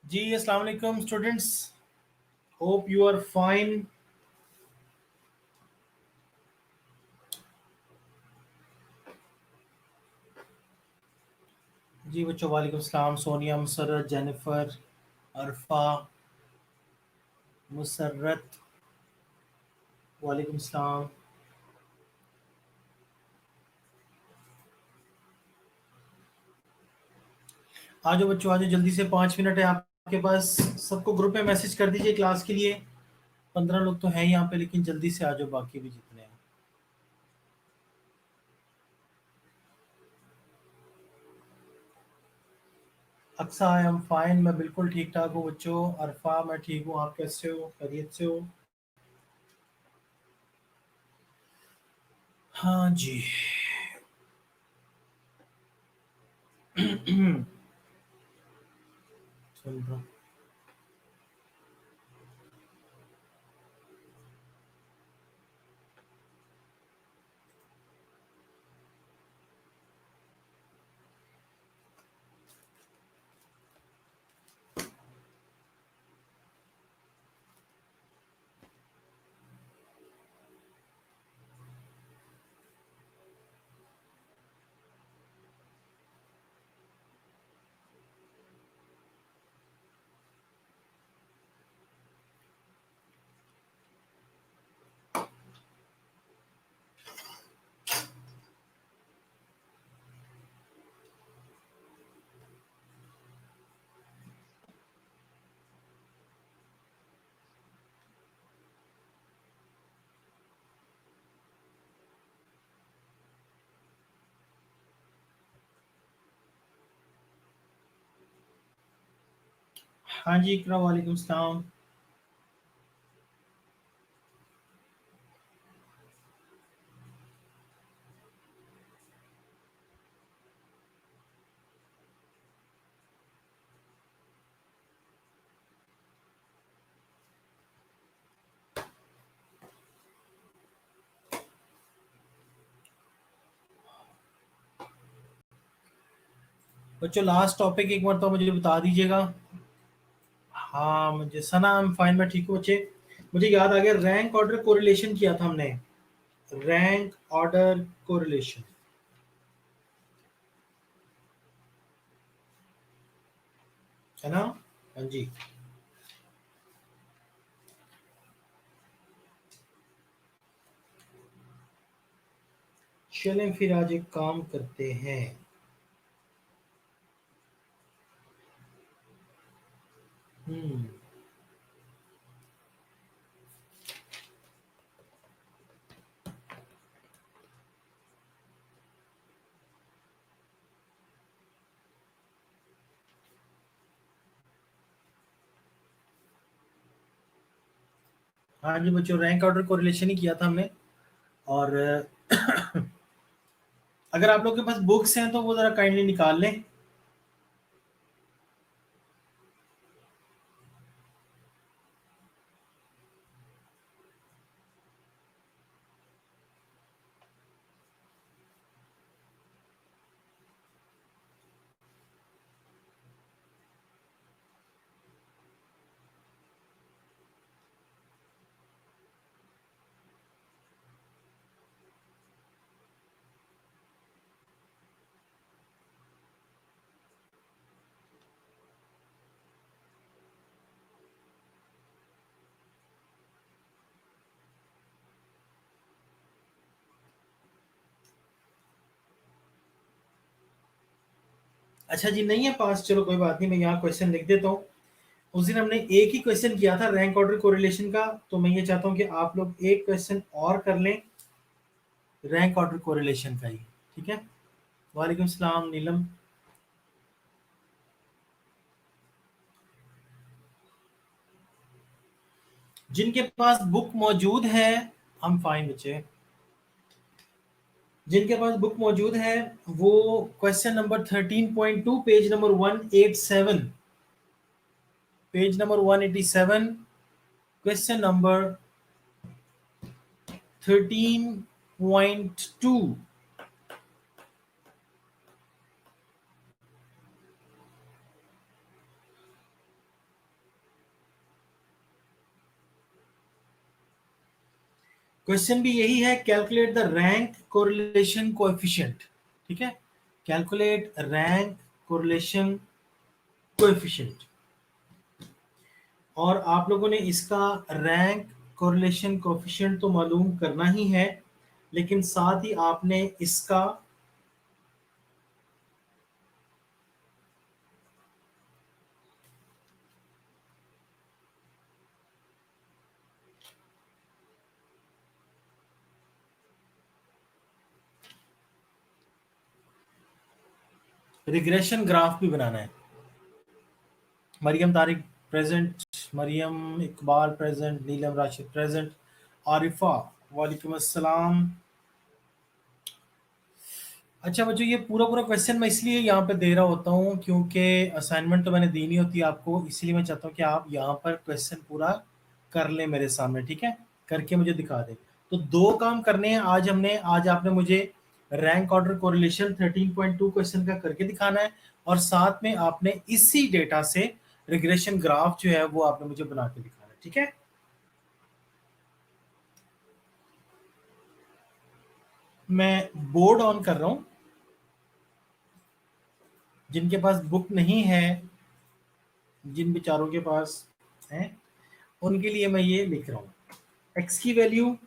जी अस्सलाम वालेकुम students, hope you are fine. जी बच्चों वालेकुम सलाम। सोनिया, मुसर्रत, जेनिफर, अरफा, मुसर्रत, वालेकुम सलाम। आज बच्चों, आज जल्दी से 5 मिनट है आपके पास। सबको ग्रुप में मैसेज कर दीजिए क्लास के लिए। 15 लोग तो हैं यहाँ पे, लेकिन जल्दी से आ जाओ बाकी भी जितने हैं। अक्सा, आई एम फाइन, मैं बिल्कुल ठीक ठाक हूँ बच्चों। अरफा, मैं ठीक हूँ, आप कैसे हो? खैरियत से हो? हाँ जी। सुन रहा हूँ। हाँ जी इकरा, वालेकुम सलाम। बच्चों लास्ट टॉपिक एक बार तो मुझे बता दीजिएगा। हाँ मुझे सना, आई एम फाइन, मैं ठीक हूँ बच्चे। मुझे याद आ गया, रैंक ऑर्डर कोरिलेशन किया था हमने। रैंक ऑर्डर कोरिलेशन, है ना? हाँ जी। चलें फिर आज एक काम करते हैं। हम्म। हाँ जी बच्चों, रैंक ऑर्डर कोरिलेशन ही किया था हमने। और अगर आप लोग के पास बुक्स हैं तो वो जरा काइंडली निकाल लें। अच्छा जी, नहीं है पास, चलो कोई बात नहीं, मैं यहाँ क्वेश्चन लिख देता हूँ। उस दिन हमने एक ही क्वेश्चन किया था रैंक ऑर्डर कोरिलेशन का, तो मैं ये चाहता हूँ कि आप लोग एक क्वेश्चन और कर लें रैंक ऑर्डर कोरिलेशन का ही। ठीक है? वालेकुम सलाम नीलम। जिनके पास बुक मौजूद है, हम फाइन बच्चे। जिनके पास बुक मौजूद है वो question number 13.2 page number 187, page number 187, question number 13.2। Question भी यही है, calculate the rank correlation coefficient. ठीक है, कैलकुलेट रैंक कोरिलेशन कोएफिशिएंट। और आप लोगों ने इसका रैंक कोरिलेशन कोएफिशिएंट तो मालूम करना ही है, लेकिन साथ ही आपने इसका रिग्रेशन ग्राफ भी बनाना है। मरियम तारिक प्रेजेंट, मरियम इकबाल प्रेजेंट, नीलम राशिद प्रेजेंट, आरिफा वालेकुम अस्सलाम। अच्छा बच्चों, ये पूरा पूरा क्वेश्चन मैं इसलिए यहाँ पे दे रहा होता हूँ क्योंकि असाइनमेंट तो मैंने देनी होती है आपको, इसलिए मैं चाहता हूँ कि आप यहाँ पर क्वेश्चन पूरा कर लें मेरे सामने। ठीक है, करके मुझे दिखा दें। तो दो काम करने हैं आज हमने। आज आपने मुझे रैंक ऑर्डर कोरिलेशन 13.2 क्वेश्चन का करके दिखाना है, और साथ में आपने इसी डेटा से रिग्रेशन ग्राफ जो है वो आपने मुझे बना के दिखाना है। ठीक है, मैं बोर्ड ऑन कर रहा हूँ। जिनके पास बुक नहीं है, जिन बेचारों के पास है, उनके लिए मैं ये लिख रहा हूँ। एक्स की वैल्यू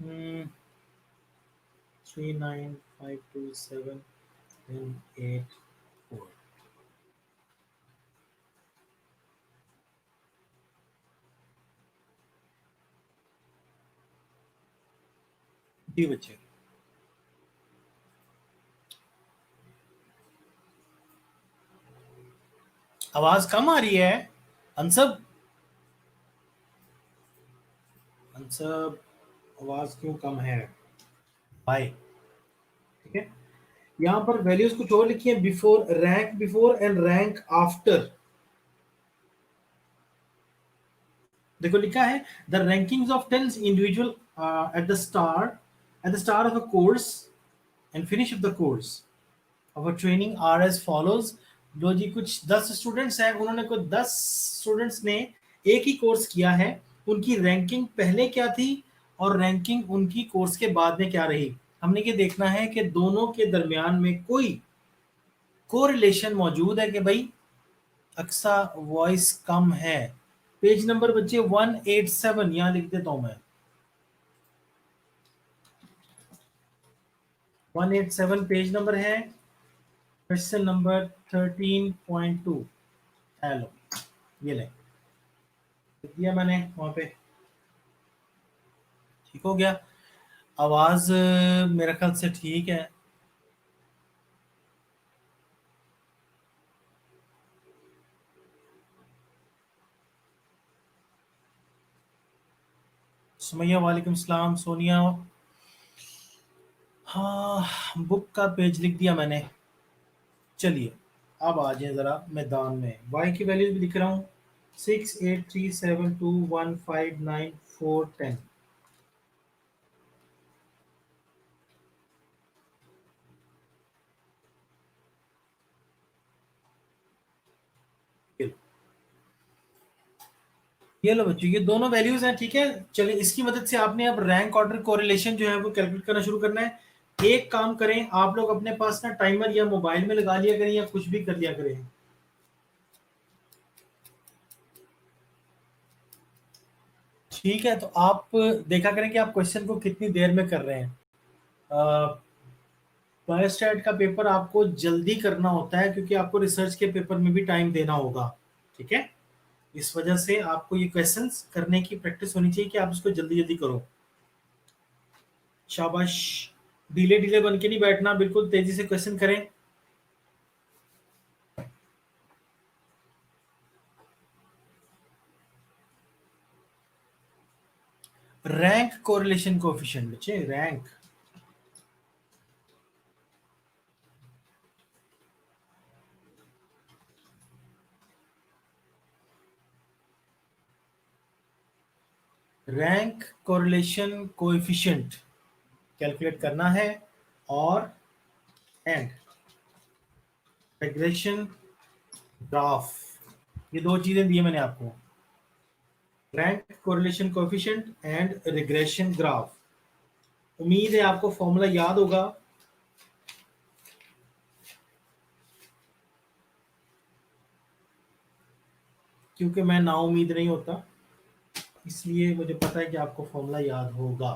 हम्म 3952784। जी बच्चे, आवाज कम आ रही है। अनसब, अनसब, आवाज क्यों कम है भाई? ठीक है, यहाँ पर वैल्यूज कुछ और लिखी है, before, rank before and rank after. देखो लिखा है, the rankings of 10 individual at the start of a course and finish of the course of training are as follows. लो जी, कुछ 10 स्टूडेंट्स हैं, उन्होंने को 10 स्टूडेंट्स ने एक ही कोर्स किया है, उनकी रैंकिंग पहले क्या थी और रैंकिंग उनकी कोर्स के बाद में क्या रही। हमने ये देखना है कि दोनों के दरमियान में कोई कोरिलेशन मौजूद है कि भाई अक्सा वॉइस कम है। पेज नंबर बच्चे 187 यहां लिख देता हूं मैं। 187 पेज नंबर है, क्वेश्चन नंबर 13.2। हेलो, ये ले लिख दिया मैंने वहां पे। ठीक हो गया? आवाज मेरे ख्याल से ठीक है। सुमैया वालेकुम सलाम, सोनिया। हाँ, बुक का पेज लिख दिया मैंने। चलिए, अब आ जाए जरा मैदान में। वाई की वैल्यूज भी लिख रहा हूँ, 68372159 410। ये लो बच्चों, ये दोनों वैल्यूज हैं। ठीक है, चलिए इसकी मदद से आपने अब रैंक ऑर्डर कोरिलेशन जो है वो कैलकुलेट करना शुरू करना है। एक काम करें, आप लोग अपने पास ना टाइमर या मोबाइल में लगा लिया करें या कुछ भी कर लिया करें। ठीक है, तो आप देखा करें कि आप क्वेश्चन को कितनी देर में कर रहे हैं। बायोस्टैट का पेपर आपको जल्दी करना होता है क्योंकि आपको रिसर्च के पेपर में भी टाइम देना होगा। ठीक है, इस वजह से आपको ये क्वेश्चंस करने की प्रैक्टिस होनी चाहिए कि आप इसको जल्दी जल्दी करो। शाबाश, ढीले ढीले बन के नहीं बैठना, बिल्कुल तेजी से क्वेश्चन करें। रैंक कोरिलेशन कोएफिशिएंट बच्चे, रैंक कोरिलेशन कोएफिशिएंट कैलकुलेट करना है, और एंड रिग्रेशन ग्राफ, ये दो चीजें दी है मैंने आपको, rank correlation coefficient and regression graph. उम्मीद है आपको फॉर्मूला याद होगा। क्योंकि मैं ना उम्मीद नहीं होता, इसलिए मुझे पता है कि आपको फॉर्मूला याद होगा।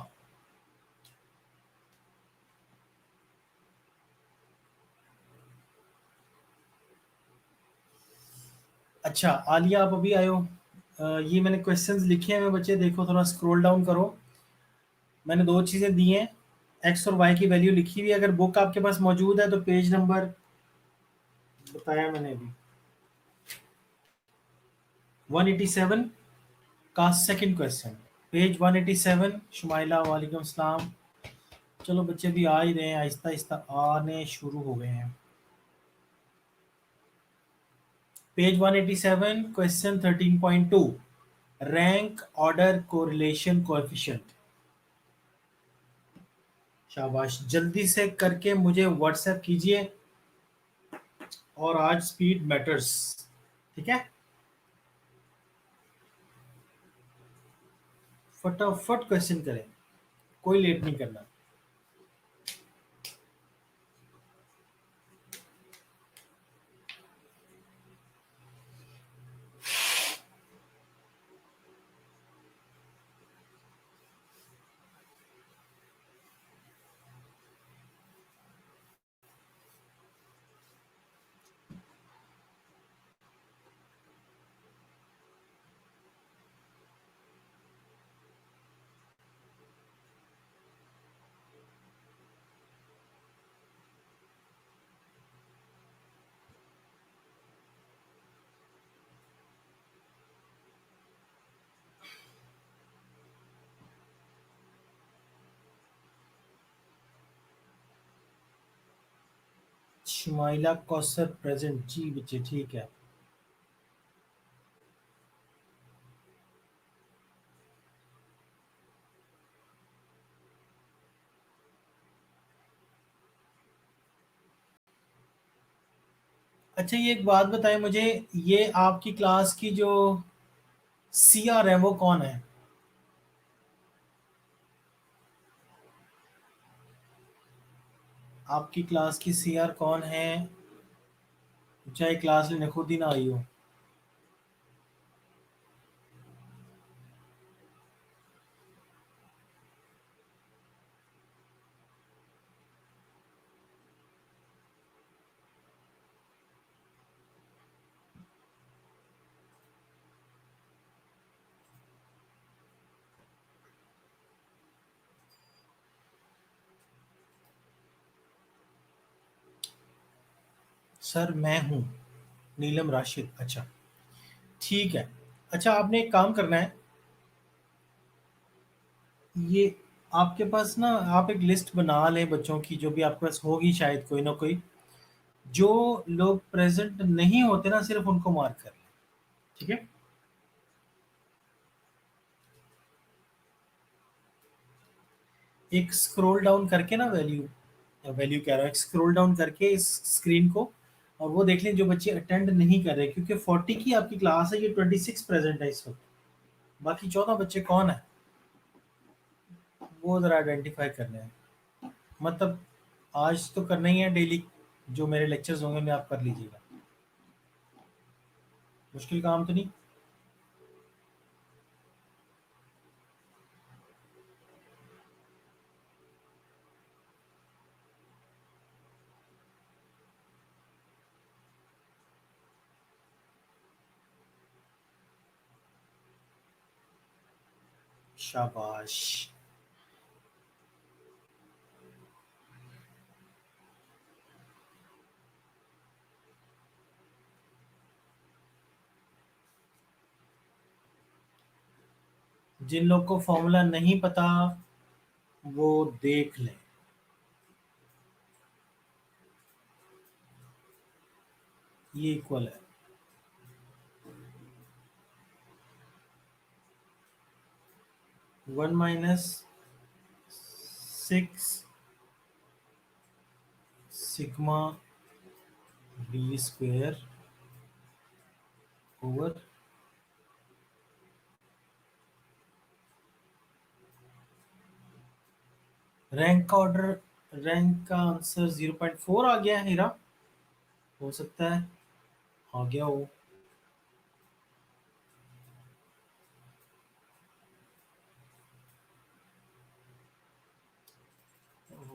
अच्छा आलिया, आप अभी आए हो। ये मैंने क्वेश्चंस लिखे हैं बच्चे, देखो थोड़ा स्क्रॉल डाउन करो। मैंने दो चीज़ें दी हैं, एक्स और वाई की वैल्यू लिखी हुई है। अगर बुक आपके पास मौजूद है तो पेज नंबर बताया मैंने अभी 187 का सेकंड क्वेश्चन, पेज 187। शुमाइला वालेकुम सलाम। चलो बच्चे भी आ ही रहे हैं, आहिस्ता आहिस्ता आने शुरू हो गए हैं। Page 187 question 13.2, rank order correlation coefficient. शाबाश, जल्दी से करके मुझे व्हाट्सएप कीजिए, और आज स्पीड मैटर्स, ठीक है। फटाफट क्वेश्चन करें, कोई लेट नहीं करना। शुमाइला कौसर प्रेजेंट, जी बच्चे ठीक है। अच्छा ये एक बात बताएं मुझे, ये आपकी क्लास की जो सीआर है वो कौन है? आपकी क्लास की सीआर कौन है, चाहे क्लास लेने खुद ही ना आई हो? सर मैं हूँ नीलम राशिद। अच्छा ठीक है। अच्छा आपने एक काम करना है, ये आपके पास ना, आप एक लिस्ट बना लें बच्चों की, जो भी आपके पास होगी शायद कोई ना कोई, जो लोग प्रेजेंट नहीं होते ना सिर्फ उनको मार्क कर लें, ठीक है। एक स्क्रॉल डाउन करके ना, वैल्यू कह रहा है, स्क्रॉल डाउन करके इस स्क्रीन को, और वो देख लें जो बच्चे अटेंड नहीं कर रहे, क्योंकि 40 की आपकी क्लास है, ये 26 प्रेजेंट है इस वक्त, बाकी 14 बच्चे कौन है वो ज़रा आइडेंटिफाई करने हैं। मतलब आज तो करना ही है डेली, जो मेरे लेक्चर्स होंगे उन्हें आप कर लीजिएगा, मुश्किल काम तो नहीं। शाबाश। जिन लोग को फॉर्मूला नहीं पता वो देख लें। ये इक्वल है 1 minus 6 sigma D square over rank का ऑर्डर, रैंक का आंसर 0.4 आ गया है हीरा, हो सकता है आ गया हो।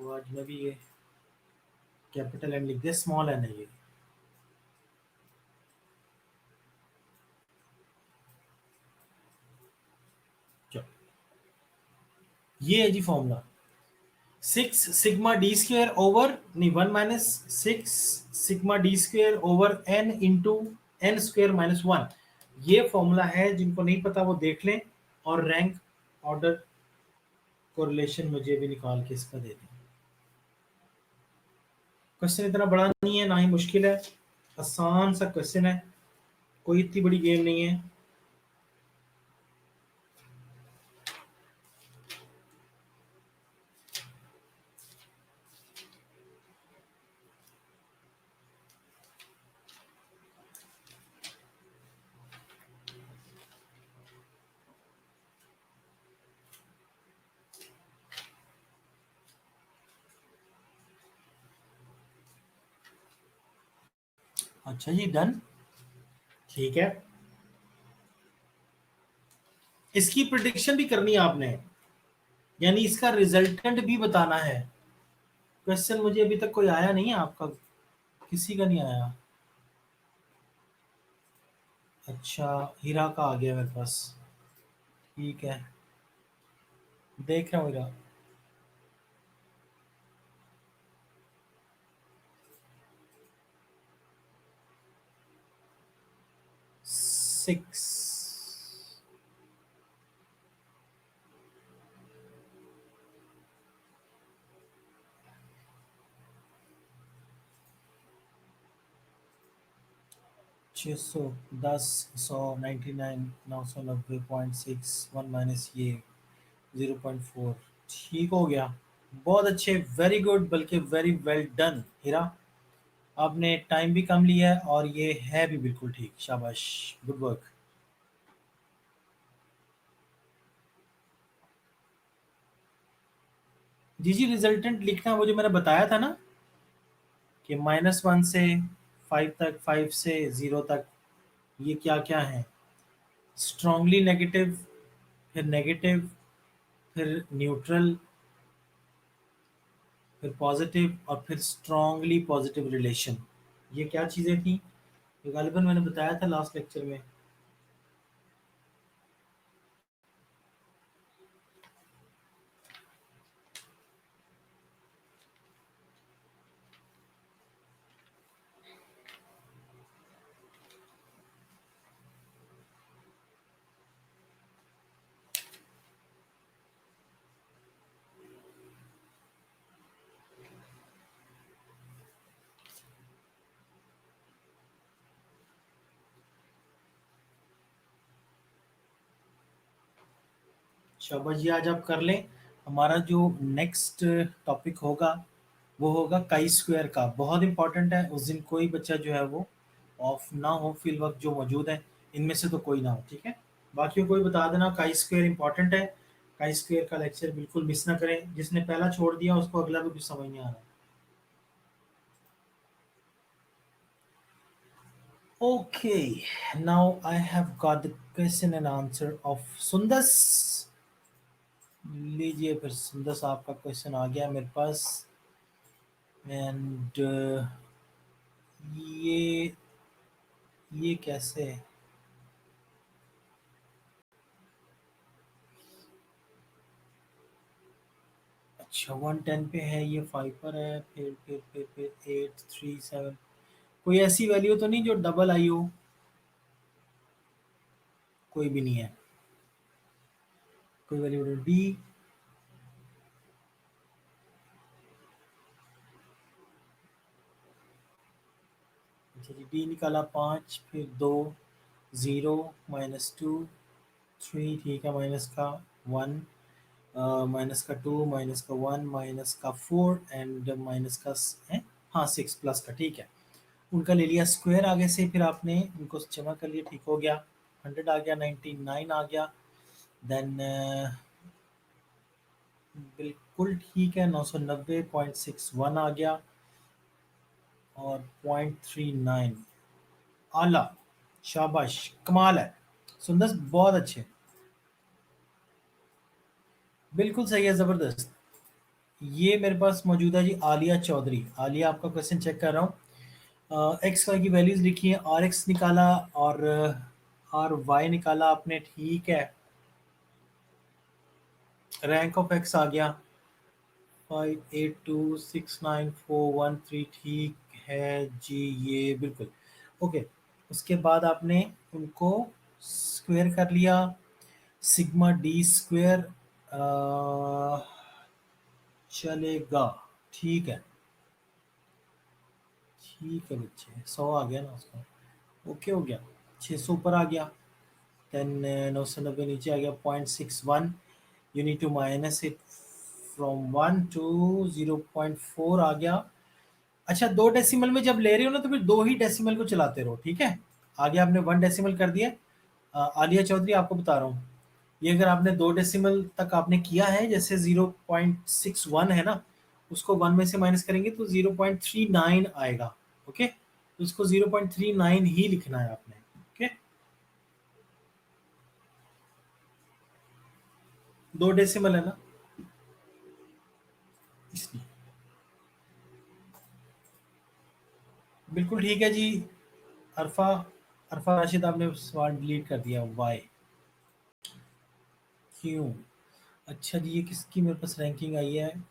आज मैं भी ये कैपिटल एन लिख दिया, स्मॉल एन है ये। चलो ये है जी formula, 6 sigma D square over नहीं 1 minus 6 sigma D square over N into N square minus 1। ये फॉर्मूला है, जिनको नहीं पता वो देख लें। और रैंक ऑर्डर कोरिलेशन मुझे भी निकाल के इसका दे दें। क्वेश्चन इतना बड़ा नहीं है, ना ही मुश्किल है, आसान सा क्वेश्चन है, कोई इतनी बड़ी गेम नहीं है। अच्छा जी डन, ठीक है। इसकी प्रिडिक्शन भी करनी है आपने, यानी इसका रिजल्टेंट भी बताना है। क्वेश्चन मुझे अभी तक कोई आया नहीं है आपका, किसी का नहीं आया। अच्छा हीरा का आ गया मेरे पास, ठीक है देख रहा हूँ हीरा। 6 610 100 99 990.6 1 माइनस ये 0.4, ठीक हो गया। बहुत अच्छे, वेरी गुड, बल्कि वेरी वेल डन हीरा। आपने टाइम भी कम लिया है और ये है भी बिल्कुल ठीक, शाबाश, गुड वर्क। जी जी रिजल्टेंट लिखना वो जो मैंने बताया था ना, कि -1 से 5 तक, 5 से 0 तक, ये क्या क्या है। स्ट्रांगली नेगेटिव, फिर नेगेटिव, फिर न्यूट्रल, फिर पॉजिटिव, और फिर स्ट्रांगली पॉजिटिव रिलेशन। ये क्या चीज़ें थी, ये गालिबन मैंने बताया था लास्ट लेक्चर में। शाबाश जी, आज आप कर लें। हमारा जो नेक्स्ट टॉपिक होगा वो होगा काई स्क्वायर का, बहुत इंपॉर्टेंट है। उस दिन कोई बच्चा जो है वो ऑफ ना हो, फील्ड वर्क जो मौजूद है इनमें से तो कोई ना हो, ठीक है। बाकियों को भी बता देना काई स्क्वायर इंपॉर्टेंट है, काई स्क्वायर का लेक्चर बिल्कुल मिस ना करें। जिसने पहला छोड़ दिया उसको अगला भी कुछ समझ नहीं आ रहा। Okay, now I have got the question and answer of Sundas. लीजिए फिर सुंदस, आपका क्वेश्चन आ गया मेरे पास। एंड ये ये कैसे है? अच्छा 110 पे है, ये 5 पर है, फिर 837, कोई ऐसी वैल्यू तो नहीं जो डबल आई हो? कोई भी नहीं है। कोई वैल्यू डी। अच्छा जी, डी निकाला 5, फिर 2, 0, -2, 3, ठीक है, माइनस का 1, माइनस का 2, माइनस का 1, माइनस का 4 एंड माइनस का है, हाँ 6 प्लस का, ठीक है। उनका ले लिया स्क्वायर आगे से, फिर आपने उनको जमा कर लिया, ठीक हो गया। 100 आ गया, 99 आ गया, देन बिल्कुल ठीक है, 990.61 आ गया, और 0.39। आला, शाबाश, कमाल है, सुंदर, बहुत अच्छे, बिल्कुल सही है, जबरदस्त। ये मेरे पास मौजूद है जी आलिया चौधरी। आलिया, आपका क्वेश्चन चेक कर रहा हूँ। एक्स वाई की वैल्यूज लिखी है, आर एक्स निकाला और आर वाई निकाला आपने, ठीक है। रैंक ऑफ एक्स आ गया 58269413, ठीक है जी, ये बिल्कुल ओके। उसके बाद आपने उनको स्क्वायर कर लिया, सिग्मा डी स्क्वायर चलेगा, ठीक है, ठीक है बच्चे, 100 आ गया ना उसका, ओके हो गया, 600 ऊपर आ गया, देन 990 नीचे आ गया, 0.61, you need to minus it from 1 to 0.4 आ गया। अच्छा, दो डेसिमल में जब ले रहे हो ना, तो फिर दो ही डेसिमल को चलाते रहो, ठीक है। आगे आपने 1 डेसिमल कर दिया। आलिया चौधरी, आपको बता रहा हूँ, ये अगर आपने 2 डेसिमल तक आपने किया है, जैसे 0.61 है ना, उसको 1 में से माइनस करेंगे तो 0.39 आएगा, ओके। तो इसको 0.39 ही लिखना है आपने, ओके। 2 डेसिमल है ना, इसलिए बिल्कुल ठीक है जी। अरफा, अरफा राशिद, आपने सवाल डिलीट कर दिया, वाई, क्यों? अच्छा जी, ये किसकी मेरे पास रैंकिंग आई है?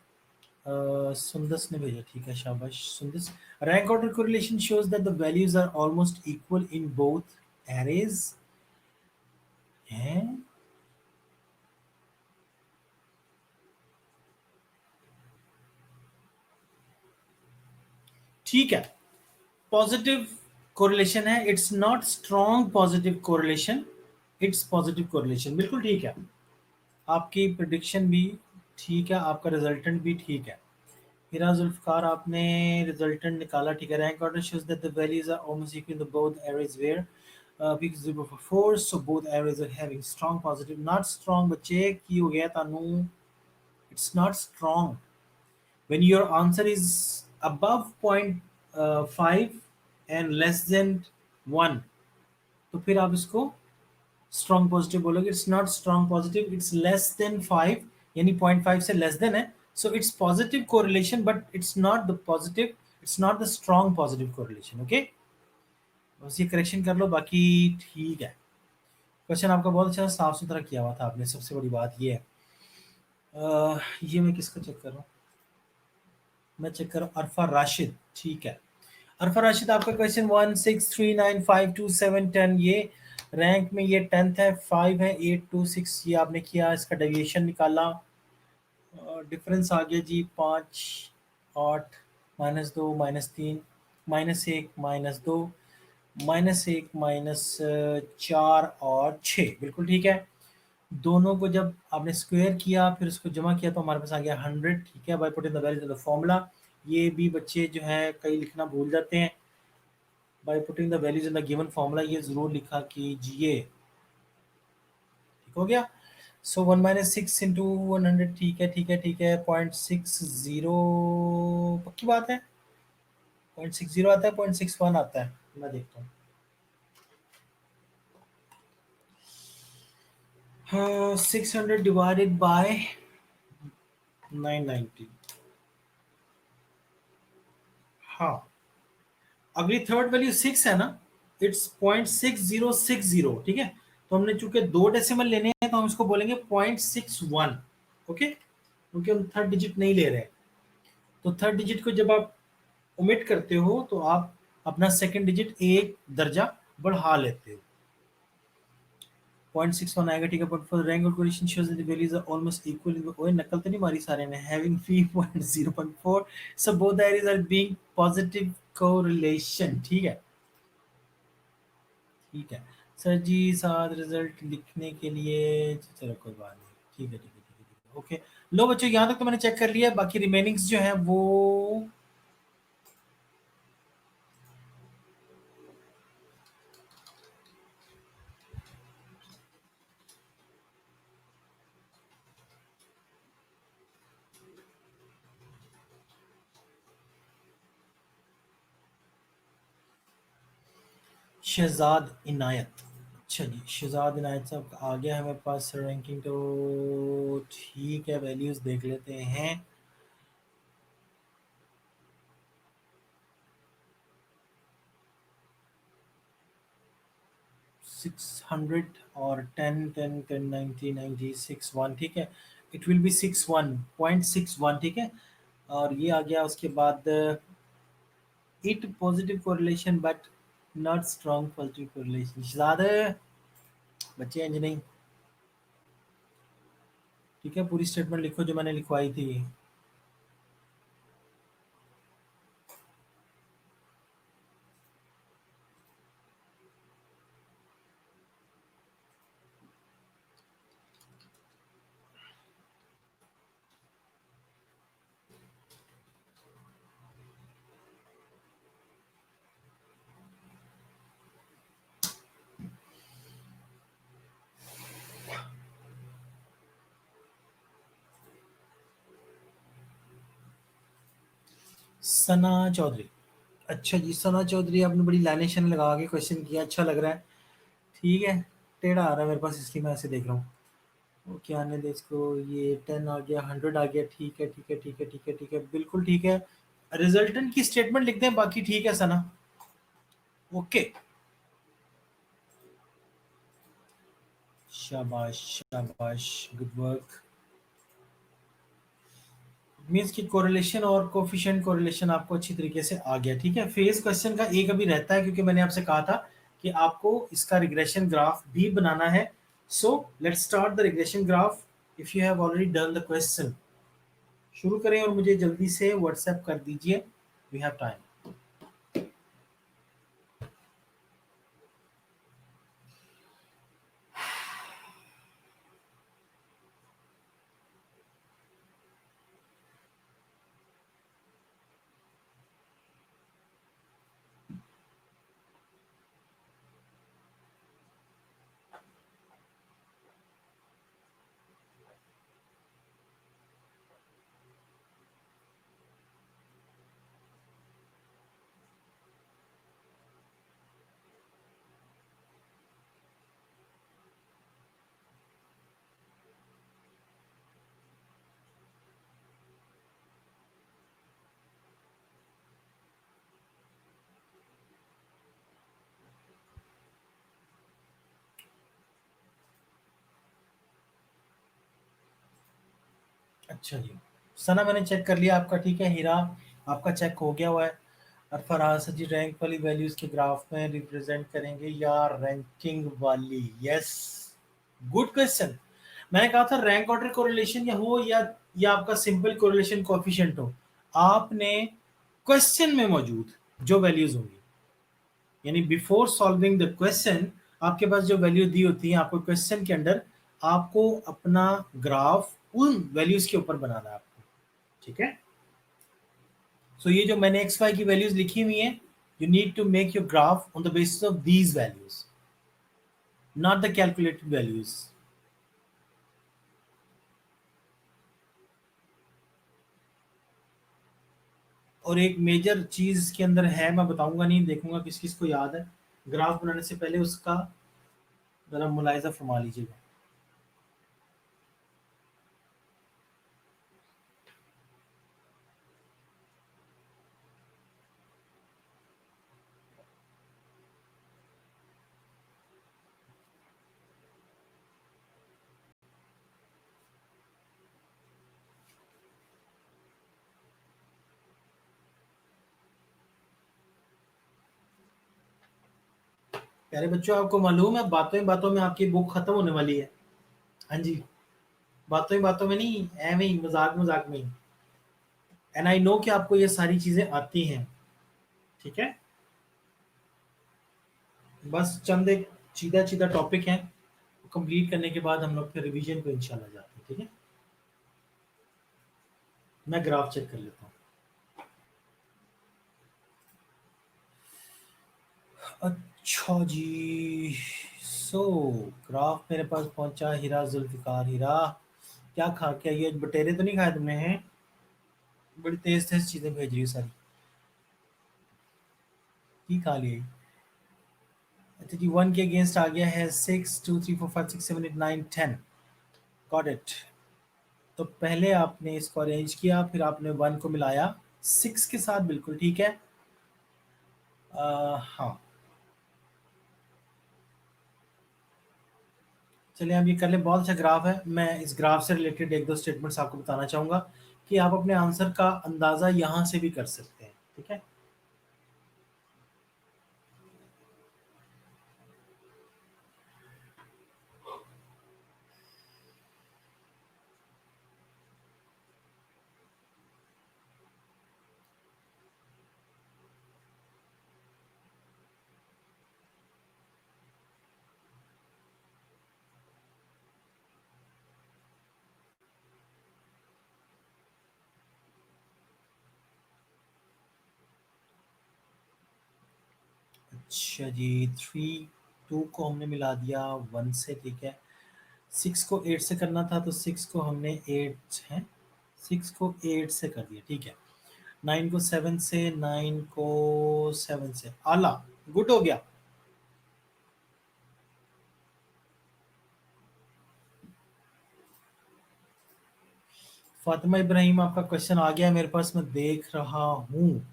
सुंदस ने भेजा, ठीक है, शाबाश Sundus. Rank order correlation shows that the values are almost equal in both arrays, हैं? ठीक है, पॉजिटिव कोरिलेशन है, it's not strong positive correlation, it's positive correlation, बिल्कुल ठीक है। आपकी प्रिडिक्शन भी ठीक है, आपका रिजल्टेंट भी ठीक है। हीरा जुल्फकार, आपने रिजल्टेंट निकाला, ठीक है। Rank order shows that the values are almost equal in the both arrays where because 0 for 4, so both arrays are having strong positive, not strong बच्चे की हो गया तानू, it's not strong when your answer is above 0.5 and less than 1, तो फिर आप इसको strong positive बोलोगे। It's not strong positive, it's less than 5, यानी 0.5 से लेस देन है, so it's positive correlation, but it's not the positive, it's not the strong positive correlation, okay. बस ये करेक्शन कर लो, बाकी ठीक है। क्वेश्चन आपका बहुत अच्छा साफ सुथरा किया हुआ था आपने, सबसे बड़ी बात ये है। ये मैं किसका चेक कर रहा हूँ? मैं चेक कर रहा हूँ अरफा राशिद, ठीक है। अरफा राशिद, आपका क्वेश्चन 163952710, ये रैंक में ये 10th है, 5 है, 826, ये आपने किया, इसका डेविएशन निकाला, डिफरेंस आ गया जी 5, 8, -2, -3, -1, -2, -1, -4 और 6, बिल्कुल ठीक है। दोनों को जब आपने स्क्वायर किया, फिर उसको जमा किया, तो हमारे पास आ गया 100, ठीक है। By putting the values in the formula, ये भी बच्चे जो है कई लिखना भूल जाते हैं। Bye putting the values in the given formula, ये जरूर लिखा कीजिए, ठीक हो गया। सो 1 - 6 इंटू 100, ठीक है, ठीक है, ठीक है, 0.60, पक्की बात है, 0.60 आता है, 0.61 आता है, मैं देखता हूँ। हाँ, 600 डिवाइडेड बाय 990, हाँ, अगली थर्ड वैल्यू 6 है ना, इट्स 0.6060, ठीक है। तो हमने चूंकि 2 डेसिमल लेने हैं, तो हम इसको बोलेंगे 0.61, ओके, क्योंकि हम थर्ड डिजिट नहीं ले रहे हैं। तो थर्ड डिजिट को जब आप ओमिट करते हो, तो आप अपना सेकंड डिजिट एक दर्जा बढ़ा लेते हो, 0.61 आएगा, ठीक है, but for rank calculation shows that the values are almost equal. ओए नकल तो नहीं मारी सारे ने। Having 3.0.4, so both the arrays are being positive correlation, ठीक है, ठीक है। सर जी साथ रिजल्ट लिखने के लिए, चलो कोई बात नहीं, ठीक है, ठीक है, ठीक है, ठीक है, ओके। लो बच्चों, यहाँ तक तो मैंने चेक कर लिया है, बाकी रिमेनिंग्स जो है वो शहजाद इनायत। अच्छा जी, शहजाद इनायत साहब का आ गया है हमारे पास रैंकिंग, तो ठीक है, वैल्यूज देख लेते हैं। 600 और 10 10 10 90 90 61, ठीक है, इट विल बी 61.61, ठीक है। और ये आ गया उसके बाद it positive correlation but not strong positive correlation. ज़्यादा बच्चे इंजीनियरिंग, ठीक है, पूरी स्टेटमेंट लिखो जो मैंने लिखवाई थी। सना चौधरी। अच्छा जी, सना चौधरी, आपने बड़ी लाइनेशन लगा के क्वेश्चन किया, अच्छा लग रहा है, ठीक है। टेढ़ा आ रहा है मेरे पास, इसलिए मैं ऐसे देख रहा हूँ। वो क्या आने दे इसको, ये 10 आ गया, 100 आ गया, ठीक है, ठीक है, ठीक है, ठीक है, ठीक है, बिल्कुल ठीक है। रिजल्टेंट की स्टेटमेंट लिखते हैं, बाकी ठीक है सना। ओके, शाबाश शाबाश, गुड वर्क। मीन्स की कोरिलेशन और कोफिशिएंट कोरिलेशन आपको अच्छी तरीके से आ गया, ठीक है। फेज क्वेश्चन का एक अभी रहता है, क्योंकि मैंने आपसे कहा था कि आपको इसका रिग्रेशन ग्राफ भी बनाना है। So let's start the regression graph if you have already done the question. शुरू करें और मुझे जल्दी से व्हाट्सएप कर दीजिए, वी हैव टाइम। अच्छा जी, सना मैंने चेक कर लिया आपका, ठीक है। हीरा, आपका चेक हो गया हुआ है। और फराज जी रैंक वाली वैल्यूज के ग्राफ में रिप्रेजेंट करेंगे या रैंकिंग वाली? Yes, good question. मैंने कहा था रैंक ऑर्डर कोरिलेशन या हो या आपका सिंपल कोरिलेशन कोएफिशिएंट हो, आपने क्वेश्चन में मौजूद जो वैल्यूज होंगी, यानी बिफोर सॉल्विंग द क्वेश्चन, आपके पास जो वैल्यू दी होती है आपको क्वेश्चन के अंदर, आपको अपना ग्राफ उन वैल्यूज के ऊपर बनाना है आपको, ठीक है। सो ये जो मैंने एक्स वाई की वैल्यूज लिखी हुई है, you need to make your graph on the basis of these values, not the calculated values. और एक मेजर चीज इसके अंदर है, मैं बताऊंगा नहीं, देखूंगा किस किस को याद है। ग्राफ बनाने से पहले उसका जरा मुलायजा फरमा लीजिएगा। प्यारे बच्चों, आपको मालूम है बातों ही बातों में आपकी बुक खत्म होने वाली है। हाँ जी, बातों ही बातों में नहीं, ऐਵੇਂ ही मजाक मजाक में ही। एंड आई नो कि आपको ये सारी चीजें आती हैं। ठीक है, बस चंद एक सीधा सीधा टॉपिक है, कंप्लीट करने के बाद हम लोग फिर रिवीजन पे इंशाल्लाह जाते हैं। ठीक है, मैं ग्राफ चेक कर लेता हूँ। अच्छा जी, सो ग्राफ मेरे पास पहुंचा। हीरा जुल्फिकार, हीरा क्या खा के आई? आज बटेरे तो नहीं खाए तुमने? हैं, बड़ी तेज तेज चीजें भेज रही हो सारी, की खा ली? अच्छा जी, 1 के अगेंस्ट आ गया है। 6 2 3 4 5 6 7 8 9 10। Got it. तो पहले आपने इसको अरेंज किया, फिर आपने 1 को मिलाया 6 के साथ, बिल्कुल ठीक है। हाँ, चलिए हम ये कर ले। बहुत अच्छा ग्राफ है। मैं इस ग्राफ से रिलेटेड एक दो स्टेटमेंट्स आपको बताना चाहूंगा कि आप अपने आंसर का अंदाजा यहाँ से भी कर सकते हैं। ठीक है, अच्छा जी, 3 2 को हमने मिला दिया 1 से। ठीक है, 6 को 8 से करना था तो 6 को हमने 8 है, 6 को 8 से कर दिया। ठीक है, 9 को 7 से, 9 को 7 से। आला, गुड हो गया। फातिमा इब्राहिम, आपका क्वेश्चन आ गया मेरे पास, मैं देख रहा हूँ।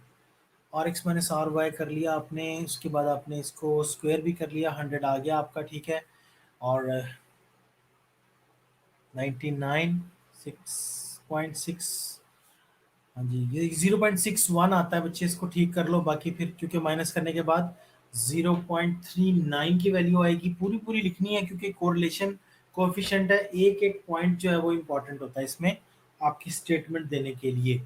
और एक्स माइनस आर वाई कर लिया आपने, उसके बाद आपने इसको स्क्वायर भी कर लिया, 100 आ गया आपका। ठीक है, और 99 6.6। हाँ जी, ये 0.61 आता है बच्चे, इसको ठीक कर लो। बाकी फिर क्योंकि माइनस करने के बाद 0.39 की वैल्यू आएगी। पूरी पूरी लिखनी है क्योंकि कोरिलेशन कोएफिशिएंट है। एक एक पॉइंट जो है वो इम्पोर्टेंट होता है इसमें आपकी स्टेटमेंट देने के लिए।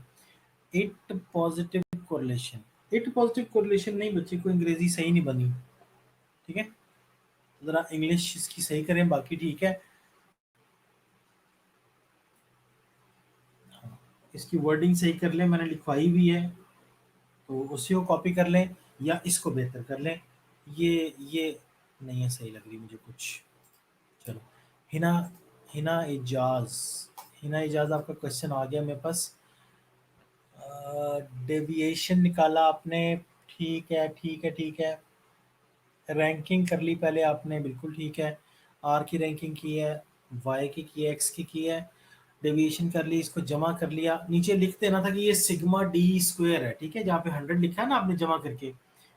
It positive correlation, it positive correlation नहीं बच्चे, को अंग्रेजी सही नहीं बनी। ठीक है, जरा इंग्लिश इसकी सही करें, बाकी ठीक है। हाँ, इसकी वर्डिंग सही कर लें, मैंने लिखवाई भी है, तो उसी को कॉपी कर लें या इसको बेहतर कर लें। ये नहीं है सही लग रही मुझे कुछ। चलो, हिना, हिना इजाज, हिना इजाज आपका क्वेश्चन आ गया मेरे पास। डेविएशन निकाला आपने, ठीक है ठीक है ठीक है। रैंकिंग कर ली पहले आपने, बिल्कुल ठीक है। आर की रैंकिंग की है, वाई की है, एक्स की है। डेविएशन कर ली, इसको जमा कर लिया। नीचे लिख देना था कि ये सिग्मा डी स्क्वायर है। ठीक है, जहाँ पे 100 लिखा है ना आपने जमा करके,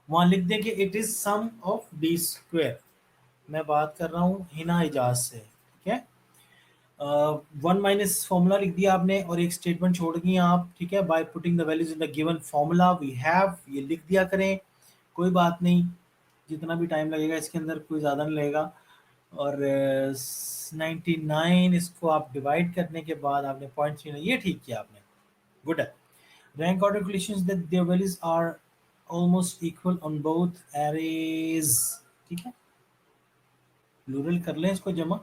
वहां लिख दें कि it is sum of D square. मैं बात कर रहा हूँ हिना इजाज से। ठीक है, 1 माइनस फॉर्मूला लिख दिया आपने और एक स्टेटमेंट छोड़ दी आप। ठीक है, by putting the values in the given formula we have, ये लिख दिया करें, कोई बात नहीं। जितना भी टाइम लगेगा इसके अंदर कोई ज़्यादा नहीं लगेगा। और 99 इसको आप डिवाइड करने के बाद आपने पॉइंट, ये ठीक किया आपने, गुड है। Rank order questions that their values are almost equal on both arrays. ठीक है, प्लूरल कर लें इसको जमा,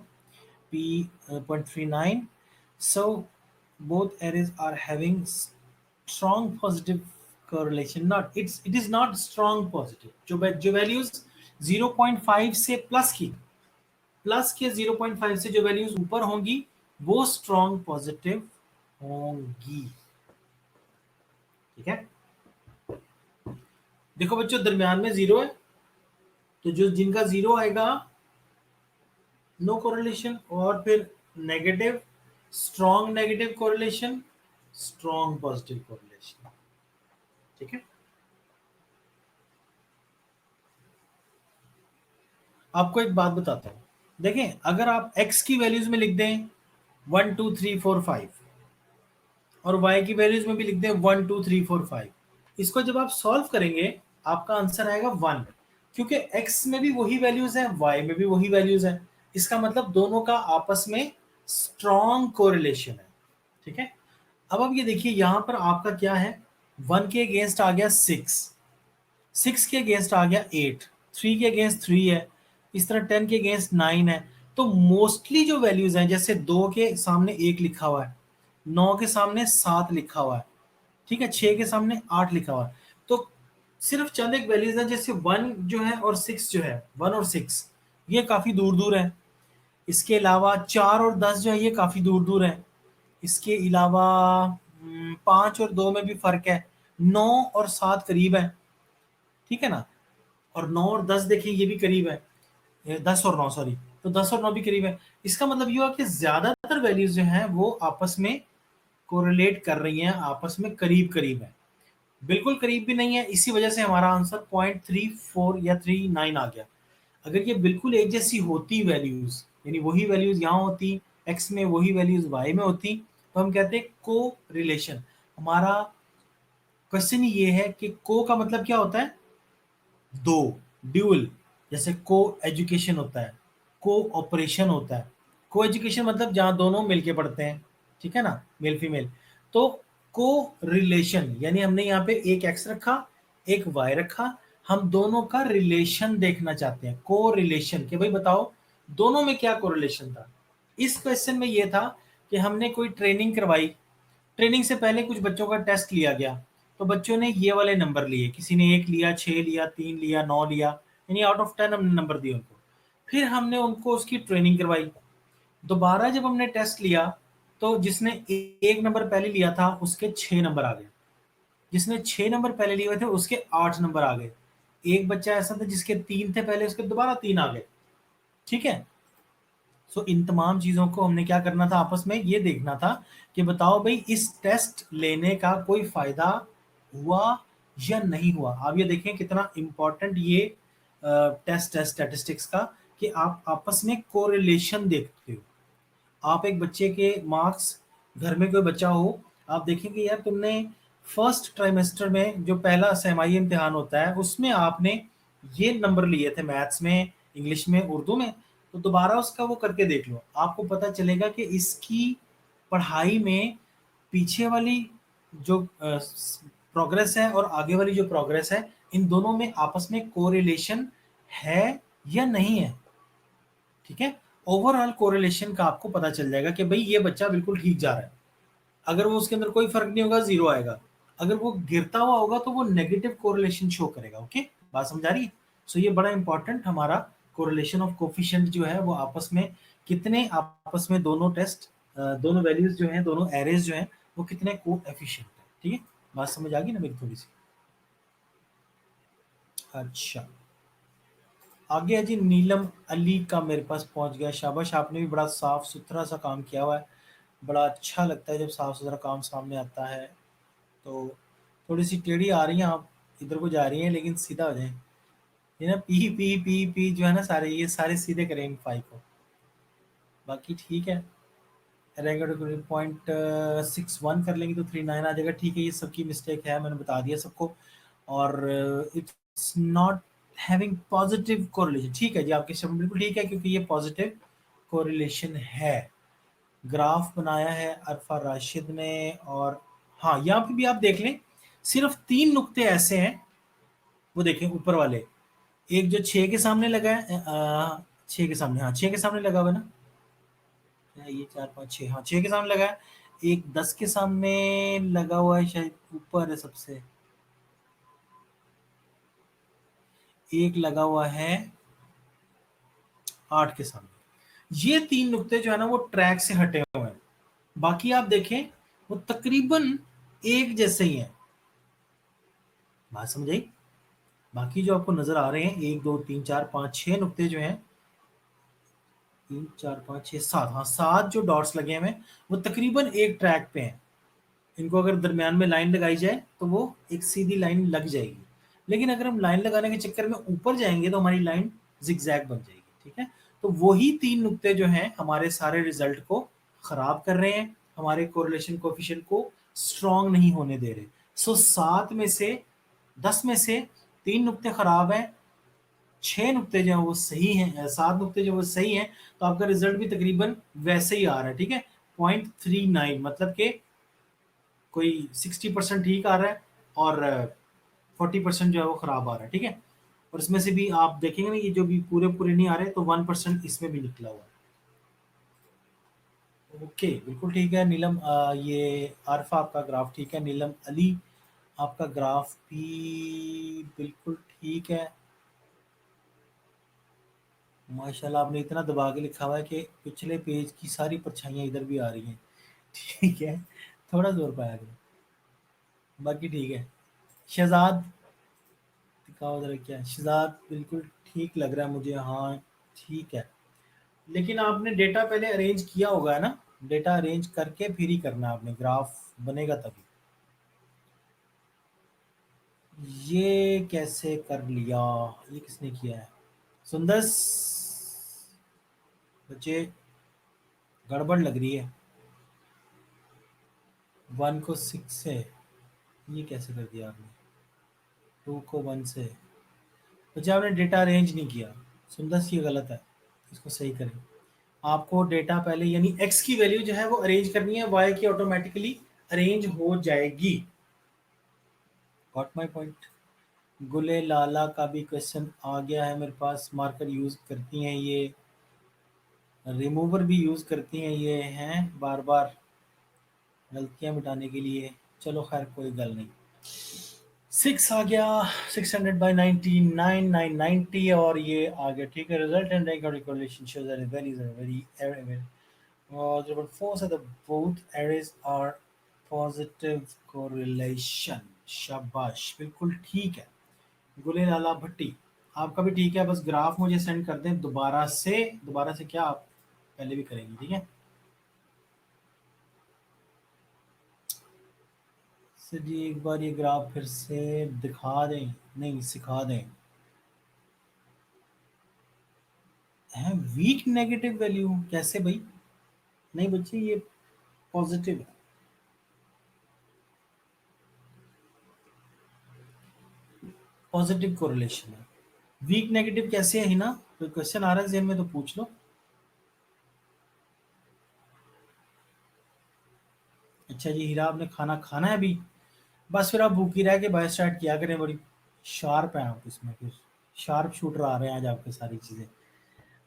p 0.39। so both arrays are having strong positive correlation, not it is not strong positive। जो वैल्यूज 0.5 से प्लस के 0.5 से जो वैल्यूज ऊपर होंगी वो स्ट्रॉन्ग पॉजिटिव होंगी। ठीक है, देखो बच्चों, दरमियान में जीरो है, तो जो जिनका जीरो आएगा नो कोरिलेशन, और फिर negative, strong negative correlation, strong positive correlation. ठीक है, आपको एक बात बताता हूं, देखें, अगर आप x की वैल्यूज में लिख दें 1 2 3 4 5 और y की वैल्यूज में भी लिख दें 1 2 3 4 5, इसको जब आप सॉल्व करेंगे आपका आंसर आएगा 1। क्योंकि x में भी वही वैल्यूज है, y में भी वही वैल्यूज है, इसका मतलब दोनों का आपस में स्ट्रॉन्ग कोरिलेशन है। ठीक है, अब आप ये देखिए यहां पर आपका क्या है, 1 के अगेंस्ट आ गया 6 के अगेंस्ट आ गया 8, 3 के अगेंस्ट 3 है, इस तरह 10 के अगेंस्ट 9 है। तो मोस्टली जो वैल्यूज हैं, जैसे 2 के सामने 1 लिखा हुआ है, 9 के सामने 7 लिखा हुआ है, ठीक है, 6 के सामने 8 लिखा हुआ है, तो सिर्फ चंद एक वैल्यूज हैं, जैसे 1 जो है और 6 जो है, 1 और 6 ये काफी दूर दूर है। इसके अलावा 4 और 10 जो है ये काफी दूर दूर है। इसके अलावा 5 और 2 में भी फर्क है, 9 और 7 करीब है, ठीक है ना, और 9 और 10 देखिए ये भी करीब है, 10 और 9 सॉरी, तो 10 और 9 भी करीब है। इसका मतलब ये हुआ कि ज्यादातर वैल्यूज जो हैं वो आपस में कोरिलेट कर रही हैं, आपस में करीब करीब है, बिल्कुल करीब भी नहीं है, इसी वजह से हमारा आंसर 0.34 या 39 आ गया। अगर ये बिल्कुल एक जैसी होती वैल्यूज, यानी वही वैल्यूज यहाँ होती, एक्स में वही वैल्यूज वाई में होती, तो हम कहते हैं को रिलेशन। हमारा क्वेश्चन ये है कि को का मतलब क्या होता है, दो, ड्यूअल, जैसे को एजुकेशन होता है, को ऑपरेशन होता है। को एजुकेशन मतलब जहां दोनों मिलके पढ़ते हैं, ठीक है ना, मेल फीमेल। तो को रिलेशन यानी हमने यहाँ पे एक एक्स रखा, एक वाई रखा, हम दोनों का रिलेशन देखना चाहते हैं, को रिलेशन, कि भाई बताओ दोनों में क्या कोरिलेशन था। इस क्वेश्चन में ये था कि हमने कोई ट्रेनिंग करवाई, ट्रेनिंग से पहले कुछ बच्चों का टेस्ट लिया गया, तो बच्चों ने ये वाले नंबर लिए, किसी ने 1 लिया, 6 लिया, 3 लिया, 9 लिया, यानी आउट ऑफ 10 हमने नंबर दिए उनको। फिर हमने उनको उसकी ट्रेनिंग करवाई, दोबारा जब हमने टेस्ट लिया तो जिसने 1 नंबर पहले लिया था उसके 6 नंबर आ गए, जिसने 6 नंबर पहले लिए हुए थे उसके 8 नंबर आ गए, एक बच्चा ऐसा था जिसके 3 थे पहले, उसके दोबारा 3 आ गए, ठीक है। सो इन तमाम चीजों को हमने क्या करना था, आपस में ये देखना था कि बताओ भाई इस टेस्ट लेने का कोई फायदा हुआ या नहीं हुआ। आप ये देखें कितना इंपॉर्टेंट ये टेस्ट है स्टैटिस्टिक्स का, कि आप आपस में कोरिलेशन देखते हो। आप एक बच्चे के मार्क्स, घर में कोई बच्चा हो, आप देखेंगे यार तुमने फर्स्ट ट्राइमेस्टर में जो पहला सेमाई इम्तिहान होता है उसमें आपने ये नंबर लिए थे मैथ्स में, इंग्लिश में, उर्दू में, तो दोबारा उसका वो करके देख लो, आपको पता चलेगा कि इसकी पढ़ाई में पीछे वाली जो प्रोग्रेस है और आगे वाली जो प्रोग्रेस है, इन दोनों में आपस में कोरिलेशन है या नहीं है, ठीक है। ओवरऑल कोरिलेशन का आपको पता चल जाएगा कि भाई ये बच्चा बिल्कुल ठीक जा रहा है, अगर वो उसके अंदर कोई फर्क नहीं होगा जीरो आएगा, अगर वो गिरता हुआ होगा तो वो नेगेटिव कोरिलेशन शो करेगा। ओके, बात समझ आ रही है। सो ये बड़ा इंपॉर्टेंट हमारा कोरिलेशन ऑफ कोफिशिएंट जो है वो आपस में कितने, आपस में दोनों टेस्ट, दोनों वैल्यूज जो हैं, दोनों एरेज जो हैं वो कितने को एफिशिएंट है, ठीक है। बात समझ आ गई ना मेरी थोड़ी सी। अच्छा, आगे है जी, नीलम अली का मेरे पास पहुंच गया, शाबाश, आपने भी बड़ा साफ सुथरा सा काम किया हुआ है, बड़ा अच्छा लगता है जब साफ सुथरा काम सामने आता है। तो थोड़ी सी टेढ़ी आ रही हैं आप, इधर को जा रही हैं, लेकिन सीधा हो जाए, ये ना पी पी पी पी जो है ना सारे, ये सारे सीधे करें इन 5 को, बाकी ठीक है। रेगुलर 0.61 कर लेंगे तो 39 आ जाएगा, ठीक है, ये सबकी मिस्टेक है, मैंने बता दिया सबको। और it's not having positive correlation, ठीक है जी, आपके शब्द बिल्कुल ठीक है, क्योंकि ये पॉजिटिव कोरिलेशन है। ग्राफ बनाया है अरफा राशिद ने, और हाँ यहाँ पे भी आप देख लें, सिर्फ 3 नुक्ते ऐसे हैं, वो देखें ऊपर वाले, एक जो 6 के सामने लगा है, 6 के सामने, हाँ 6 के सामने लगा हुआ है ना, ये 4 5 6, हाँ 6 के सामने लगा है, एक 10 के सामने लगा हुआ है, शायद ऊपर है सबसे, एक लगा हुआ है 8 के सामने। ये 3 नुक्ते जो है ना वो ट्रैक से हटे हुए हैं, बाकी आप देखें वो तकरीबन एक जैसे ही हैं। बात समझ आई। बाकी जो आपको नजर आ रहे हैं 1 2 3 4 5 6 नुक्ते जो हैं, 3 4 5 6 7, हाँ 7 जो डॉट्स लगे हुए हैं वो तकरीबन एक ट्रैक पे हैं। इनको अगर दरमियान में लाइन लगाई जाए तो वो एक सीधी लाइन लग जाएगी, लेकिन अगर हम लाइन लगाने के चक्कर में ऊपर जाएंगे तो हमारी लाइन जिगजैग बन जाएगी, ठीक है। तो वही 3 नुक्ते जो हैं हमारे सारे रिजल्ट को खराब कर रहे हैं, हमारे कोरिलेशन कोएफिशिएंट को स्ट्रॉन्ग नहीं होने दे रहे। सो 7 में से 10 में से 3 नुक्ते खराब हैं, 6 नुक्ते जो हैं वो सही हैं, 7 नुक्ते जो वो सही हैं, तो आपका रिजल्ट भी तकरीबन वैसे ही आ रहा है, ठीक है। 0.39 मतलब कि कोई 60% ठीक आ रहा है और 40% जो है वो खराब आ रहा है, ठीक है। और इसमें से भी आप देखेंगे ना, ये जो भी पूरे पूरे नहीं आ रहे, तो 1% इसमें भी निकला हुआ है। ओके, बिल्कुल ठीक है नीलम। ये आरफा आपका ग्राफ ठीक है, नीलम अली आपका ग्राफ भी बिल्कुल ठीक है। माशाल्लाह, आपने इतना दबा के लिखा हुआ है कि पिछले पेज की सारी परछाइयाँ इधर भी आ रही हैं। ठीक है, थोड़ा जोर पाया गया, बाकी ठीक है। शहजाद दिखाओ जरा, क्या शहजाद बिल्कुल ठीक लग रहा है मुझे, हाँ ठीक है। लेकिन आपने डेटा पहले अरेंज किया होगा है ना, डेटा अरेंज करके फिर ही करना है आपने, ग्राफ बनेगा तभी। ये कैसे कर लिया, ये किसने किया है? सुंदर बच्चे, गड़बड़ लग रही है। 1 को 6 से, ये कैसे कर दिया आपने? 2 को 1 से, बच्चे आपने डेटा अरेंज नहीं किया। सुंदर ये गलत है, इसको सही करें। आपको डेटा पहले, यानी x की वैल्यू जो है वो अरेंज करनी है, y की ऑटोमेटिकली अरेंज हो जाएगी। Got my point. गुले लाला का भी क्वेश्चन आ गया है मेरे पास। मार्कर यूज करती हैं ये, रिमूवर भी यूज करती हैं ये, हैं बार बार गलतियां मिटाने के लिए। चलो खैर कोई गल नहीं। 6 आ गया, 600/99 और ये आ गया, ठीक है। Result and rank correlation shows that the values are very there were four so the both arrays are positive correlation। शाबाश, बिल्कुल ठीक है। गुले लाला भट्टी आपका भी ठीक है, बस ग्राफ मुझे सेंड कर दें दोबारा से। दोबारा से क्या, आप पहले भी करेंगे, ठीक है। सर जी एक बार ये ग्राफ फिर से दिखा दें, नहीं सिखा दें। है वीक नेगेटिव वैल्यू कैसे भाई? नहीं बच्चे, ये पॉजिटिव है, पॉजिटिव कोरिलेशन है। वीक नेगेटिव कैसे है हिना? कोई क्वेश्चन आ रहा है जेन में तो पूछ लो। अच्छा जी हीरा, आपने खाना खाना है अभी? बस फिर आप भूखी रह के बाय स्टार्ट किया करें, बड़ी शार्प है आप इसमें, फिर शार्प शूटर आ रहे हैं आज आपके सारी चीजें।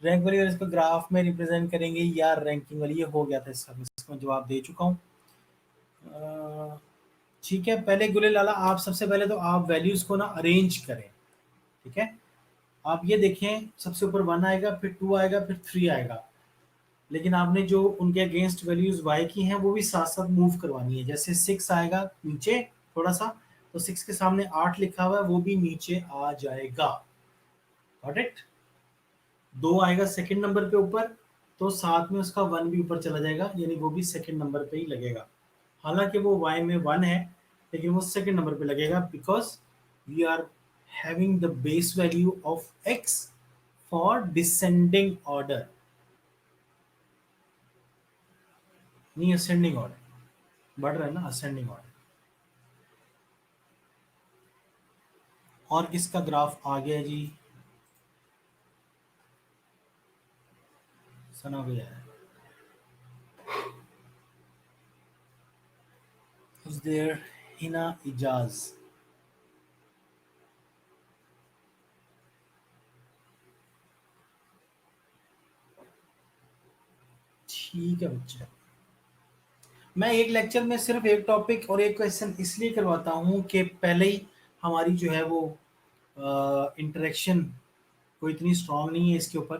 रैंक वाली, और इसको ग्राफ में रिप्रेजेंट करेंगे या रैंकिंग वाली, ये हो गया था इसका, इसका जवाब दे चुका हूँ। ठीक है, पहले गुले लाला, आप सबसे पहले तो आप वैल्यूज को ना अरेंज करें, ठीक है। आप ये देखें, सबसे ऊपर 1 आएगा, फिर 2 आएगा, फिर 3 आएगा। लेकिन आपने जो उनके अगेंस्ट वैल्यूज y की हैं वो भी साथ साथ मूव करवानी है। जैसे 6 आएगा नीचे थोड़ा सा, तो 6 के सामने 8 लिखा हुआ है, वो भी नीचे आ जाएगा। Got it? 2 आएगा सेकंड नंबर पे ऊपर, तो साथ में उसका 1 भी ऊपर चला जाएगा, यानी वो भी सेकंड नंबर पे ही लगेगा। हालांकि वो y में 1 है, लेकिन वो सेकंड नंबर पे लगेगा, because we are having the base value of x for descending order, नहीं असेंडिंग ऑर्डर। बढ़ रहा है ना, असेंडिंग ऑर्डर। और किसका ग्राफ आ गया जी? सना को जाए। Is there Hina Ijaz? ठीक है बच्चे, मैं एक लेक्चर में सिर्फ एक टॉपिक और एक क्वेश्चन इसलिए करवाता हूँ कि पहले ही हमारी जो है वो इंटरेक्शन कोई इतनी स्ट्रांग नहीं है इसके ऊपर,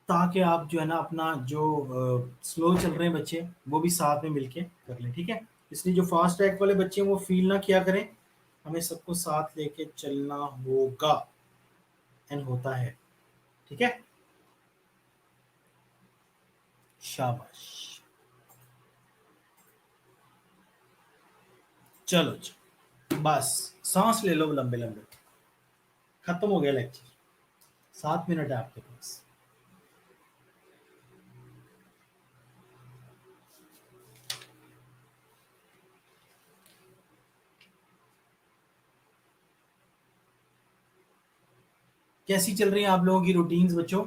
ताकि आप जो है ना अपना जो स्लो चल रहे हैं बच्चे वो भी साथ में मिलके कर लें, ठीक है। इसलिए जो फास्ट ट्रैक वाले बच्चे हैं वो फील ना किया करें, हमें सबको साथ लेके चलना होगा, एंड होता है, ठीक है। शाबाश, चलो जी, बस सांस ले लो लंबे लंबे। खत्म हो गया लेक्चर, 7 मिनट है आपके पास। कैसी चल रही है आप लोगों की रूटीन्स बच्चों?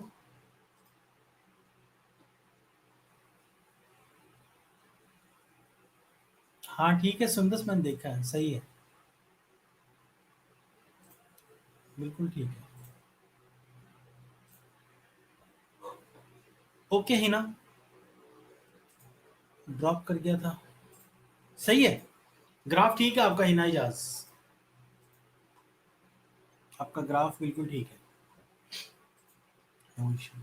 हाँ ठीक है, सुंदस मैंने देखा है, सही है, बिल्कुल ठीक है। ओके हिना, ड्रॉप कर गया था, सही है। ग्राफ ठीक है आपका हिना इजाज, आपका ग्राफ बिल्कुल ठीक है। No issue.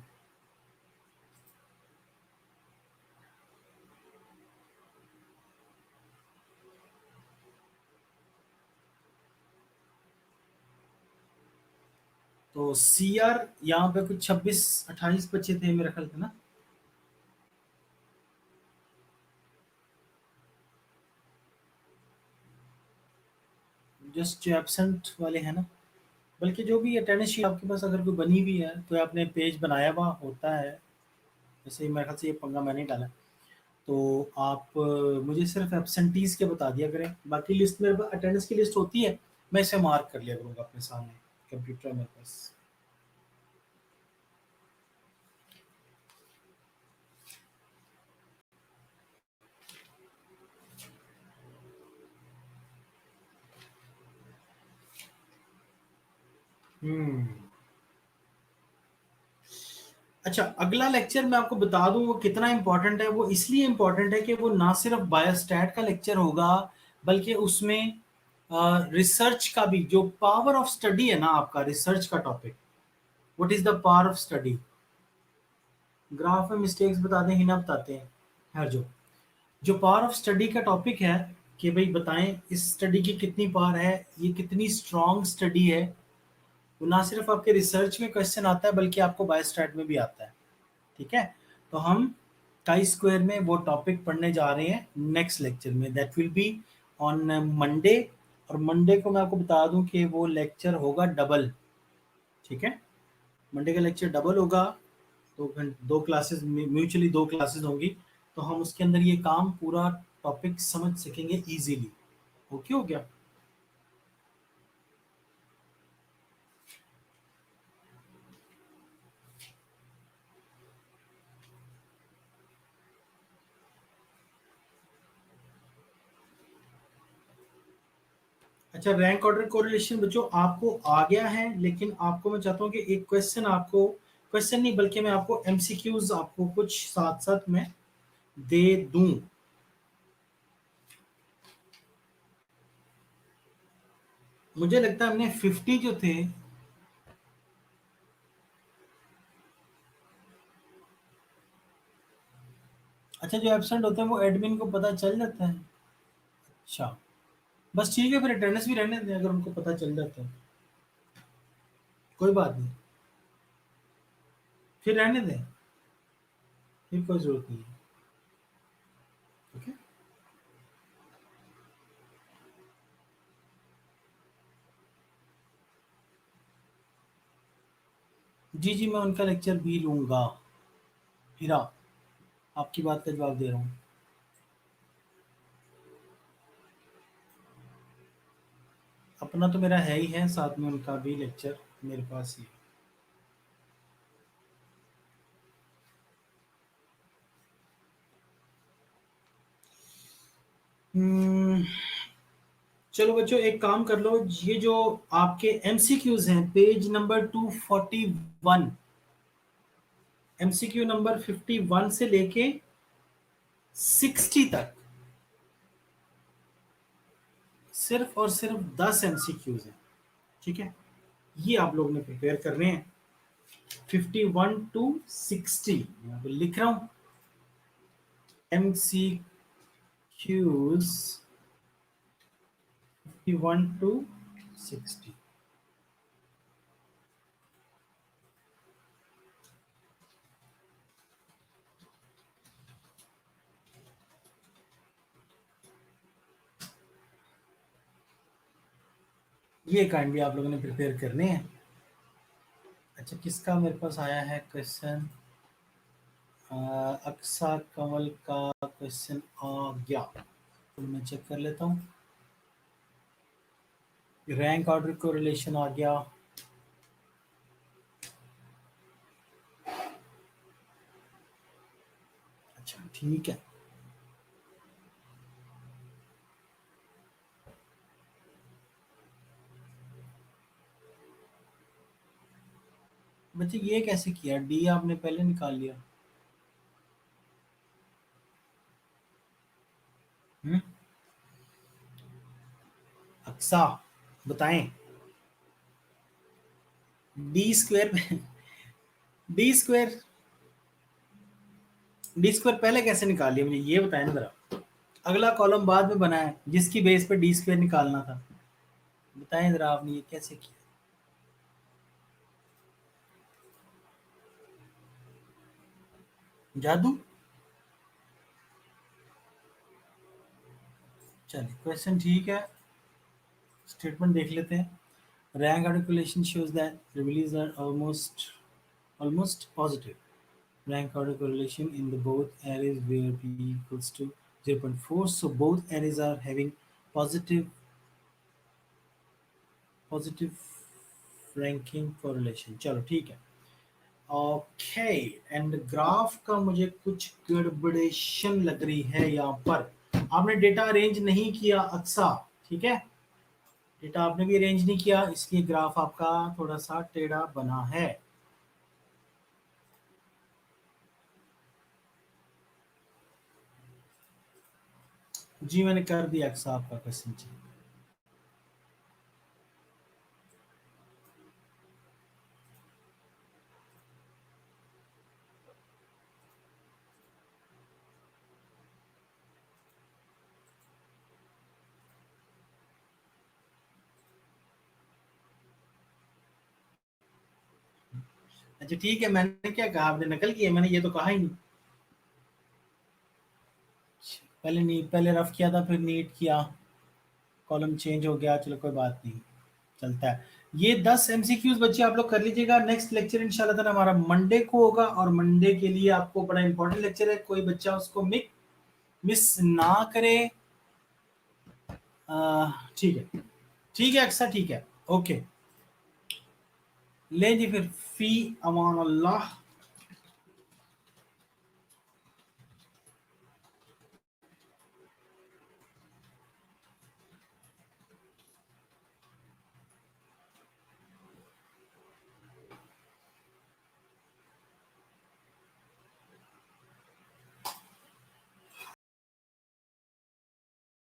तो सी आर यहाँ पे कुछ 26-28 बच्चे थे मेरा ख्याल था ना। जस्ट जो एब्सेंट वाले हैं ना, बल्कि जो भी अटेंडेंस शीट आपके पास अगर कोई बनी हुई है तो आपने पेज बनाया हुआ होता है, जैसे मेरे ख्याल से ये पंगा मैंने ही डाला। तो आप मुझे सिर्फ एब्सेंटीज के बता दिया करें, बाकी लिस्ट मेरे पास अटेंडेंस की लिस्ट होती है, मैं इसे मार्क कर लिया करूँगा अपने सामने, कंप्यूटर है मेरे पास। हम्म। अच्छा, अगला लेक्चर मैं आपको बता दूं वो कितना इंपॉर्टेंट है। वो इसलिए इंपॉर्टेंट है कि वो ना सिर्फ बायोस्टैट का लेक्चर होगा, बल्कि उसमें रिसर्च का भी, जो पावर ऑफ स्टडी है ना आपका रिसर्च का topic, what is the power of study. Graph में मिस्टेक्स बता दें, हिना बताते हैं। हर जो पावर ऑफ स्टडी का टॉपिक है, कि भाई बताएं इस स्टडी की कितनी पावर है, ये कितनी स्ट्रॉन्ग स्टडी है। वो ना सिर्फ आपके रिसर्च में क्वेश्चन आता है, बल्कि आपको बायोस्टैट में भी आता है। ठीक है, तो हम काई स्क्वायर में वो टॉपिक पढ़ने जा रहे हैं नेक्स्ट लेक्चर में, that will be on Monday. और मंडे को मैं आपको बता दूं कि वो लेक्चर होगा डबल। ठीक है, मंडे का लेक्चर डबल होगा, दो क्लासेस, म्यूचुअली दो क्लासेस होंगी, तो हम उसके अंदर ये काम पूरा टॉपिक समझ सकेंगे इजीली। ओके हो गया? अच्छा, रैंक ऑर्डर कोरिलेशन बच्चों आपको आ गया है, लेकिन आपको मैं चाहता हूँ कि एक क्वेश्चन आपको, क्वेश्चन नहीं बल्कि मैं आपको एमसीक्यूज आपको कुछ साथ साथ में दे दूं। मुझे लगता है हमने 50 जो थे, अच्छा जो एब्सेंट होते हैं वो एडमिन को पता चल जाता है। अच्छा, बस ठीक है, फिर अटेंडेंस भी रहने दें अगर उनको पता चल जाता है, कोई बात नहीं, फिर रहने दें, फिर कोई जरूरत नहीं है। ठीक है, जी जी, मैं उनका लेक्चर भी लूंगा। हीरा, आपकी बात का जवाब दे रहा हूँ। अपना तो मेरा है ही है, साथ में उनका भी लेक्चर मेरे पास ही है। हम्म, चलो बच्चों एक काम कर लो, ये जो आपके एमसीक्यूज हैं पेज नंबर 241, एमसीक्यू नंबर 51 से लेके 60 तक, सिर्फ और सिर्फ 10 एमसीक्यूज हैं। ठीक है, ये आप लोग ने प्रिपेयर करने हैं, 51 to 60 यहाँ पे लिख रहा हूँ, एमसीक्यूज 51 to 60। ये काइंडली आप लोगों ने प्रिपेयर करने हैं। अच्छा, किसका मेरे पास आया है क्वेश्चन? अक्सा कंवल का क्वेश्चन आ गया, तो मैं चेक कर लेता हूँ। रैंक ऑर्डर को रिलेशन आ गया, ठीक है। बच्चे ये कैसे किया, डी आपने पहले निकाल लिया। हम्म। अक्सा बताएं। D square D square D square पहले कैसे निकाल लिया, मुझे ये बताएं ना जरा। अगला कॉलम बाद में बना है जिसकी बेस पे डी स्क्वायर निकालना था। बताएं जरा आपने ये कैसे किया। जादू। चलिए क्वेश्चन ठीक है, स्टेटमेंट देख लेते हैं। Rank articulation shows that release are almost positive. Rank order correlation in the both arrays where p equals to 0.4. So both arrays are having positive positive ranking correlation. चलो ठीक है। ओके एंड ग्राफ का मुझे कुछ गड़बड़ेशन लग रही है यहाँ पर। आपने डेटा अरेंज नहीं किया अक्सा, ठीक है। डेटा आपने भी अरेंज नहीं किया, इसलिए ग्राफ आपका थोड़ा सा टेढ़ा बना है। जी मैंने कर दिया अक्सा आपका क्वेश्चन चेक। अच्छा ठीक है, मैंने क्या कहा, आपने नकल किया, मैंने ये तो कहा ही नहीं। पहले नीट, पहले रफ किया था फिर नीट किया, कॉलम चेंज हो गया, चलो कोई बात नहीं, चलता है। ये 10 एमसीक्यूज बच्चे आप लोग कर लीजिएगा। नेक्स्ट लेक्चर इंशाल्लाह ताला हमारा मंडे को होगा, और मंडे के लिए आपको बड़ा इंपॉर्टेंट लेक्चर है, कोई बच्चा उसको मिस ना करे। ठीक है, ठीक है अक्सर, ठीक है, ओके। ले जी फिर, फी अमान अल्लाह।